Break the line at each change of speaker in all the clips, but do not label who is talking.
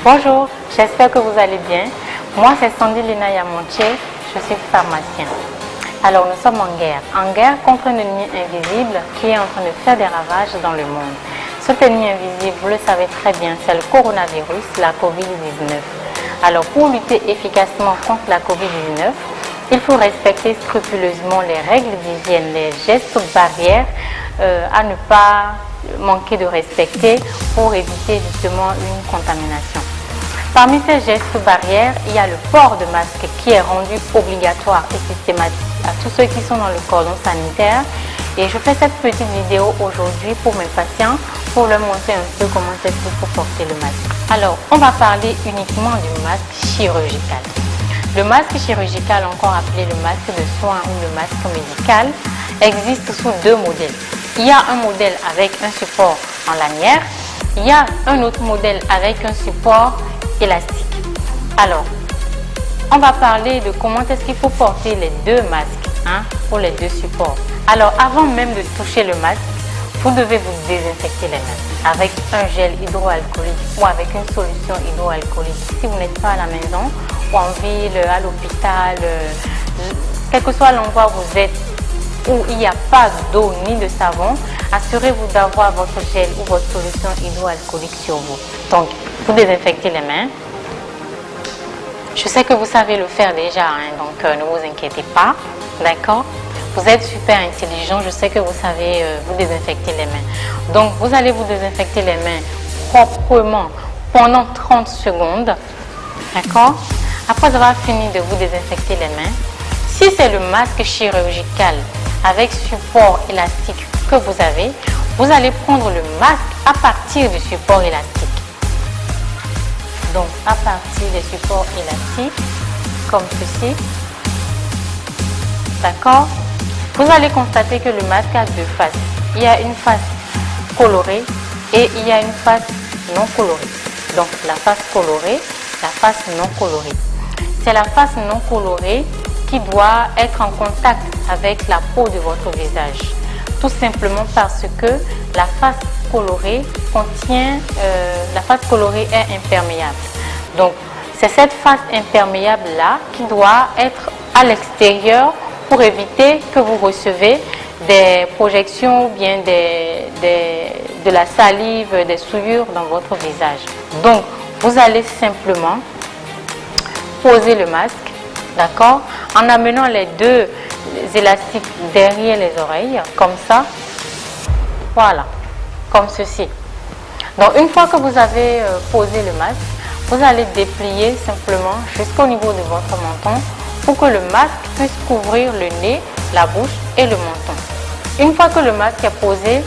Bonjour, j'espère que vous allez bien. Moi, c'est Sandy Lina Yamonche, je suis pharmacien. Alors, nous sommes en guerre contre un ennemi invisible qui est en train de faire des ravages dans le monde. Cet ennemi invisible, vous le savez très bien, c'est le coronavirus, la COVID-19. Alors, pour lutter efficacement contre la COVID-19, il faut respecter scrupuleusement les règles d'hygiène, les gestes barrières à ne pas manquer de respecter pour éviter justement une contamination. Parmi ces gestes barrières, il y a le port de masque qui est rendu obligatoire et systématique à tous ceux qui sont dans le cordon sanitaire. Et je fais cette petite vidéo aujourd'hui pour mes patients pour leur montrer un peu comment est-ce qu'il faut porter le masque. Alors, on va parler uniquement du masque chirurgical. Le masque chirurgical, encore appelé le masque de soins ou le masque médical, existe sous deux modèles. Il y a un modèle avec un support en lanière, il y a un autre modèle avec un support élastique. Alors, on va parler de comment est-ce qu'il faut porter les deux masques pour les deux supports. Alors, avant même de toucher le masque, vous devez vous désinfecter les mains avec un gel hydroalcoolique ou avec une solution hydroalcoolique. Si vous n'êtes pas à la maison ou en ville, à l'hôpital, quel que soit l'endroit où vous êtes, où il n'y a pas d'eau ni de savon, assurez-vous d'avoir votre gel ou votre solution hydroalcoolique sur vous. Donc, vous désinfectez les mains. Je sais que vous savez le faire déjà, donc ne vous inquiétez pas, d'accord? Vous êtes super intelligent, je sais que vous savez vous désinfecter les mains. Donc, vous allez vous désinfecter les mains proprement pendant 30 secondes, d'accord? Après avoir fini de vous désinfecter les mains, si c'est le masque chirurgical avec support élastique que vous avez, vous allez prendre le masque à partir du support élastique. Donc, à partir des supports élastiques, comme ceci, d'accord? Vous allez constater que le masque a deux faces. Il y a une face colorée et il y a une face non colorée. Donc, la face colorée, la face non colorée. C'est la face non colorée qui doit être en contact avec la peau de votre visage. Tout simplement parce que la face colorée la face colorée est imperméable. Donc, c'est cette face imperméable-là qui doit être à l'extérieur pour éviter que vous recevez des projections ou bien de la salive, des souillures dans votre visage. Donc, vous allez simplement poser le masque, d'accord, en amenant les deux élastiques derrière les oreilles, comme ça, voilà, comme ceci. Donc, une fois que vous avez posé le masque, vous allez déplier simplement jusqu'au niveau de votre menton pour que le masque puisse couvrir le nez, la bouche et le menton. Une fois que le masque est posé,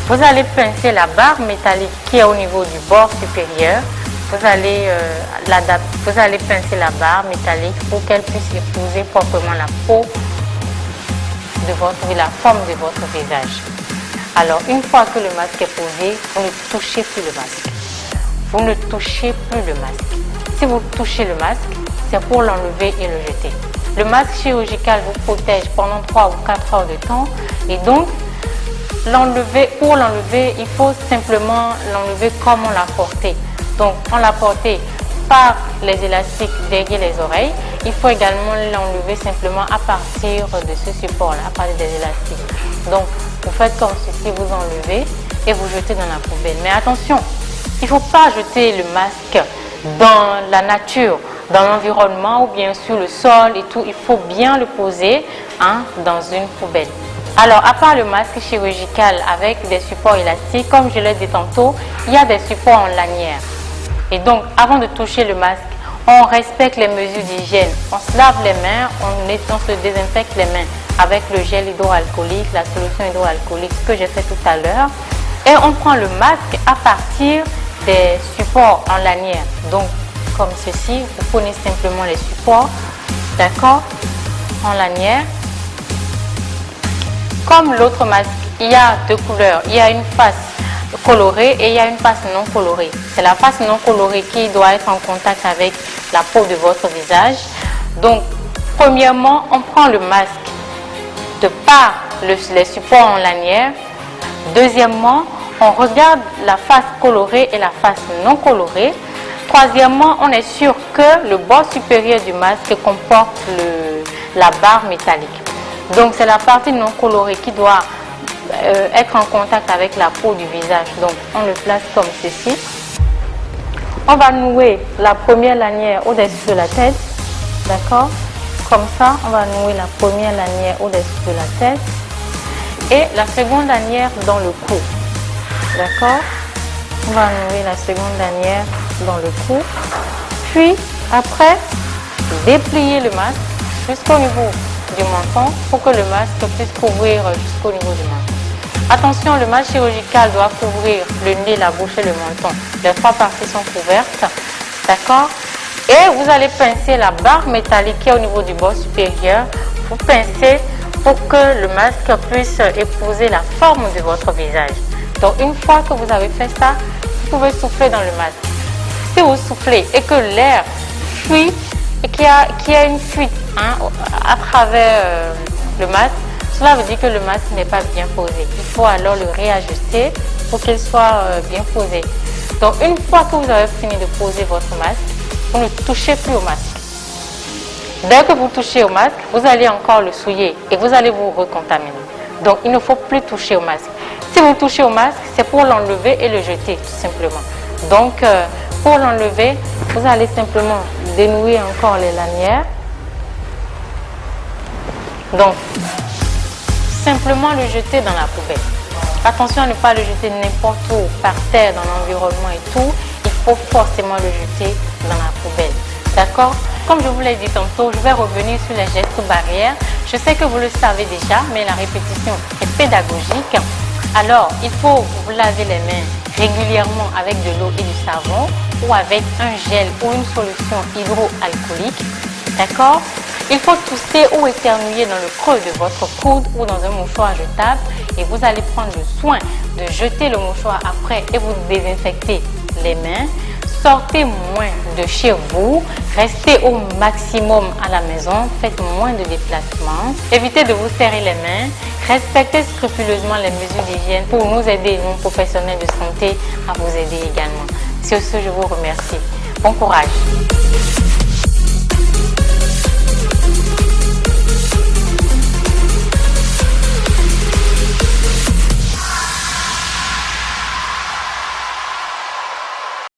vous allez pincer la barre métallique qui est au niveau du bord supérieur. Vous allez pincer la barre métallique pour qu'elle puisse épouser proprement la peau de la forme de votre visage. Alors, une fois que le masque est posé, vous ne touchez plus le masque. Vous ne touchez plus le masque. Si vous touchez le masque, c'est pour l'enlever et le jeter. Le masque chirurgical vous protège pendant 3 ou 4 heures de temps et donc, pour l'enlever, il faut simplement l'enlever comme on l'a porté. Donc, on l'a porté par les élastiques derrière les oreilles. Il faut également l'enlever simplement à partir de ce support-là, à partir des élastiques. Donc, vous faites comme ceci, vous enlevez et vous jetez dans la poubelle. Mais attention, il ne faut pas jeter le masque dans la nature, dans l'environnement ou bien sur le sol et tout. Il faut bien le poser dans une poubelle. Alors, à part le masque chirurgical avec des supports élastiques, comme je l'ai dit tantôt, il y a des supports en lanière. Et donc, avant de toucher le masque, on respecte les mesures d'hygiène. On se lave les mains, on se désinfecte les mains avec le gel hydroalcoolique, la solution hydroalcoolique, ce que j'ai fait tout à l'heure. Et on prend le masque à partir des supports en lanière. Donc, comme ceci, vous prenez simplement les supports, d'accord, en lanière. Comme l'autre masque, il y a deux couleurs. Il y a une face colorée et il y a une face non colorée. C'est la face non colorée qui doit être en contact avec la peau de votre visage. Donc, premièrement, on prend le masque de par les supports en lanière. Deuxièmement, on regarde la face colorée et la face non colorée. Troisièmement, on est sûr que le bord supérieur du masque comporte la barre métallique. Donc c'est la partie non colorée qui doit être en contact avec la peau du visage. Donc on le place comme ceci. On va nouer la première lanière au-dessus de la tête. D'accord? Comme ça, on va nouer la première lanière au-dessus de la tête. Et la seconde lanière dans le cou. D'accord? On va nouer la seconde lanière dans le cou. Puis après, déplier le masque jusqu'au niveau du menton pour que le masque puisse couvrir jusqu'au niveau du menton. Attention, le masque chirurgical doit couvrir le nez, la bouche et le menton. Les trois parties sont couvertes. D'accord? Et vous allez pincer la barre métallique qui est au niveau du bord supérieur. Vous pincez pour que le masque puisse épouser la forme de votre visage. Donc une fois que vous avez fait ça, vous pouvez souffler dans le masque. Si vous soufflez et que l'air fuit et qu'il y a une fuite à travers le masque, cela veut dire que le masque n'est pas bien posé. Il faut alors le réajuster pour qu'il soit bien posé. Donc une fois que vous avez fini de poser votre masque, vous ne touchez plus au masque. Dès que vous touchez au masque, vous allez encore le souiller et vous allez vous recontaminer. Donc il ne faut plus toucher au masque. Si vous touchez au masque, c'est pour l'enlever et le jeter tout simplement. Donc pour l'enlever, vous allez simplement dénouer encore les lanières. Donc simplement le jeter dans la poubelle. Attention à ne pas le jeter n'importe où, par terre, dans l'environnement et tout. Il faut forcément le jeter dans la poubelle. D'accord? Comme je vous l'ai dit tantôt, je vais revenir sur les gestes barrières. Je sais que vous le savez déjà, mais la répétition est pédagogique. Alors, il faut vous laver les mains régulièrement avec de l'eau et du savon ou avec un gel ou une solution hydroalcoolique. D'accord? Il faut tousser ou éternuer dans le creux de votre coude ou dans un mouchoir jetable et vous allez prendre le soin de jeter le mouchoir après et vous désinfecter les mains. Sortez moins de chez vous, restez au maximum à la maison, faites moins de déplacements, évitez de vous serrer les mains, respectez scrupuleusement les mesures d'hygiène pour nous aider, nous professionnels de santé, à vous aider également. Sur ce, je vous remercie. Bon courage.